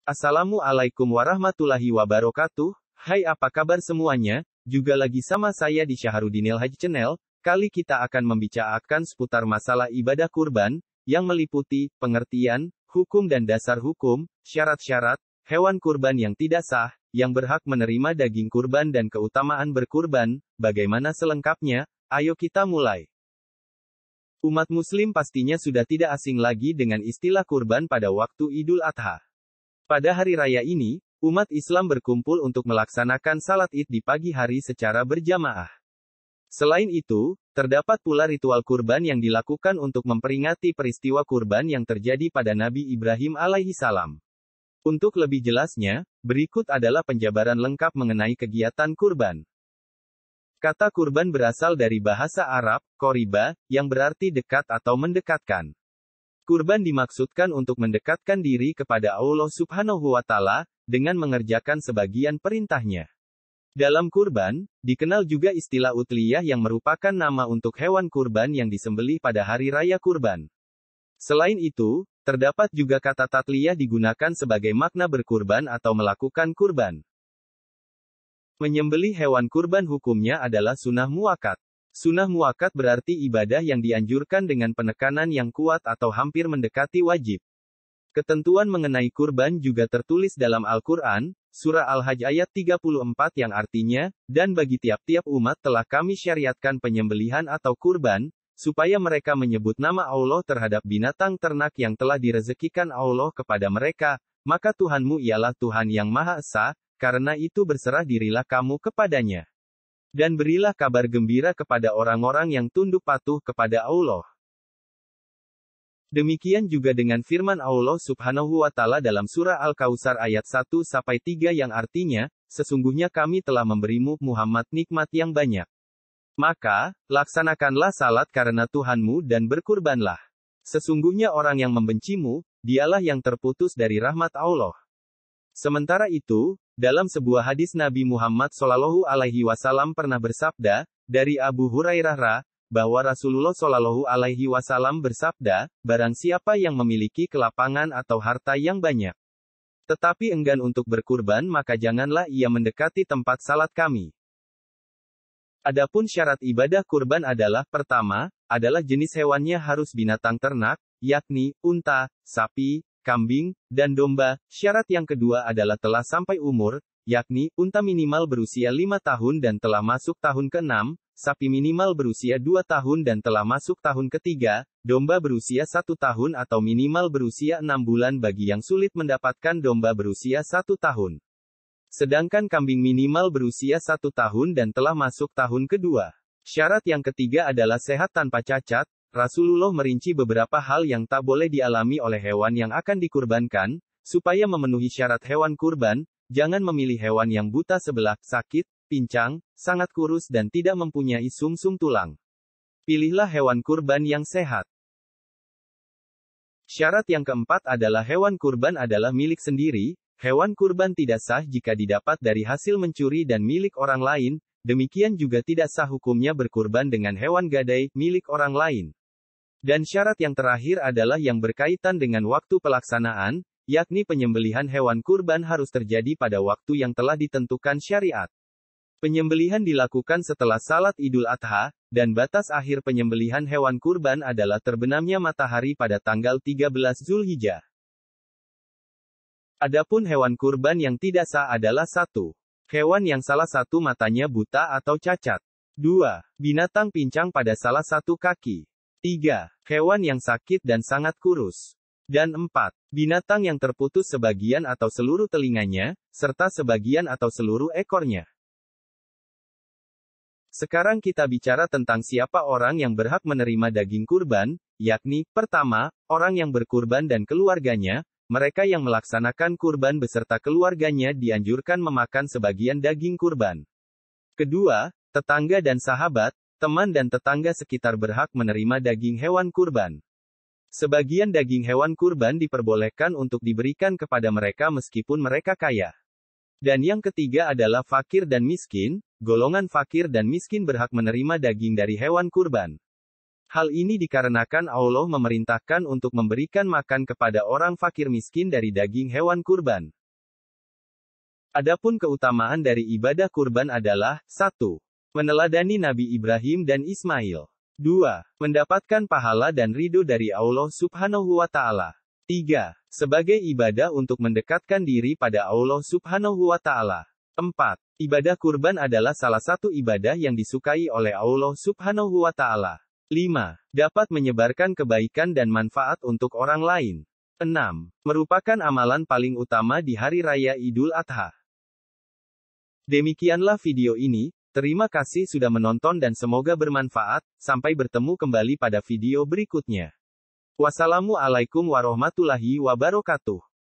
Assalamualaikum warahmatullahi wabarakatuh. Hai, apa kabar semuanya? Juga lagi sama saya di Syahrudinil Hajj Channel. Kali kita akan membicarakan seputar masalah ibadah kurban, yang meliputi pengertian, hukum dan dasar hukum, syarat-syarat, hewan kurban yang tidak sah, yang berhak menerima daging kurban dan keutamaan berkurban. Bagaimana selengkapnya? Ayo kita mulai. Umat muslim pastinya sudah tidak asing lagi dengan istilah kurban pada waktu Idul Adha. Pada hari raya ini, umat Islam berkumpul untuk melaksanakan salat Id di pagi hari secara berjamaah. Selain itu, terdapat pula ritual kurban yang dilakukan untuk memperingati peristiwa kurban yang terjadi pada Nabi Ibrahim alaihi salam. Untuk lebih jelasnya, berikut adalah penjabaran lengkap mengenai kegiatan kurban. Kata kurban berasal dari bahasa Arab, qoriba, yang berarti dekat atau mendekatkan. Kurban dimaksudkan untuk mendekatkan diri kepada Allah Subhanahu wa Ta'ala, dengan mengerjakan sebagian perintahnya. Dalam kurban, dikenal juga istilah utliyah yang merupakan nama untuk hewan kurban yang disembelih pada hari raya kurban. Selain itu, terdapat juga kata tatliyah digunakan sebagai makna berkurban atau melakukan kurban. Menyembelih hewan kurban hukumnya adalah sunnah muakkad. Sunnah muakkad berarti ibadah yang dianjurkan dengan penekanan yang kuat atau hampir mendekati wajib. Ketentuan mengenai kurban juga tertulis dalam Al-Quran, Surah Al-Hajj ayat 34 yang artinya, dan bagi tiap-tiap umat telah kami syariatkan penyembelihan atau kurban, supaya mereka menyebut nama Allah terhadap binatang ternak yang telah direzekikan Allah kepada mereka, maka Tuhanmu ialah Tuhan yang Maha Esa, karena itu berserah dirilah kamu kepadanya. Dan berilah kabar gembira kepada orang-orang yang tunduk patuh kepada Allah. Demikian juga dengan firman Allah Subhanahu wa Ta'ala dalam surah Al-Kautsar ayat 1-3 yang artinya, sesungguhnya kami telah memberimu Muhammad nikmat yang banyak. Maka, laksanakanlah salat karena Tuhanmu dan berkurbanlah. Sesungguhnya orang yang membencimu, dialah yang terputus dari rahmat Allah. Sementara itu, dalam sebuah hadis Nabi Muhammad SAW pernah bersabda, dari Abu Hurairah, bahwa Rasulullah SAW bersabda, barang siapa yang memiliki kelapangan atau harta yang banyak, tetapi enggan untuk berkurban maka janganlah ia mendekati tempat salat kami. Adapun syarat ibadah kurban adalah, pertama, adalah jenis hewannya harus binatang ternak, yakni, unta, sapi, kambing, dan domba. Syarat yang kedua adalah telah sampai umur, yakni, unta minimal berusia 5 tahun dan telah masuk tahun ke-6, sapi minimal berusia 2 tahun dan telah masuk tahun ke-3, domba berusia 1 tahun atau minimal berusia 6 bulan bagi yang sulit mendapatkan domba berusia 1 tahun. Sedangkan kambing minimal berusia 1 tahun dan telah masuk tahun kedua. Syarat yang ketiga adalah sehat tanpa cacat. Rasulullah merinci beberapa hal yang tak boleh dialami oleh hewan yang akan dikurbankan, supaya memenuhi syarat hewan kurban, jangan memilih hewan yang buta sebelah, sakit, pincang, sangat kurus dan tidak mempunyai sumsum tulang. Pilihlah hewan kurban yang sehat. Syarat yang keempat adalah hewan kurban adalah milik sendiri. Hewan kurban tidak sah jika didapat dari hasil mencuri dan milik orang lain, demikian juga tidak sah hukumnya berkurban dengan hewan gadai, milik orang lain. Dan syarat yang terakhir adalah yang berkaitan dengan waktu pelaksanaan, yakni penyembelihan hewan kurban harus terjadi pada waktu yang telah ditentukan syariat. Penyembelihan dilakukan setelah salat Idul Adha, dan batas akhir penyembelihan hewan kurban adalah terbenamnya matahari pada tanggal 13 Zulhijjah. Adapun hewan kurban yang tidak sah adalah 1. Hewan yang salah satu matanya buta atau cacat. 2. Binatang pincang pada salah satu kaki. 3. Hewan yang sakit dan sangat kurus. Dan 4. Binatang yang terputus sebagian atau seluruh telinganya, serta sebagian atau seluruh ekornya. Sekarang kita bicara tentang siapa orang yang berhak menerima daging kurban, yakni, pertama, orang yang berkurban dan keluarganya. Mereka yang melaksanakan kurban beserta keluarganya dianjurkan memakan sebagian daging kurban. Kedua, tetangga dan sahabat, teman dan tetangga sekitar berhak menerima daging hewan kurban. Sebagian daging hewan kurban diperbolehkan untuk diberikan kepada mereka meskipun mereka kaya. Dan yang ketiga adalah fakir dan miskin. Golongan fakir dan miskin berhak menerima daging dari hewan kurban. Hal ini dikarenakan Allah memerintahkan untuk memberikan makan kepada orang fakir miskin dari daging hewan kurban. Adapun keutamaan dari ibadah kurban adalah, 1. Meneladani Nabi Ibrahim dan Ismail. 2. Mendapatkan pahala dan ridho dari Allah Subhanahu wa Ta'ala. 3. Sebagai ibadah untuk mendekatkan diri pada Allah Subhanahu wa Ta'ala. 4. Ibadah kurban adalah salah satu ibadah yang disukai oleh Allah Subhanahu wa Ta'ala. 5. Dapat menyebarkan kebaikan dan manfaat untuk orang lain. 6. Merupakan amalan paling utama di Hari Raya Idul Adha. Demikianlah video ini, terima kasih sudah menonton dan semoga bermanfaat, sampai bertemu kembali pada video berikutnya. Wassalamualaikum warahmatullahi wabarakatuh.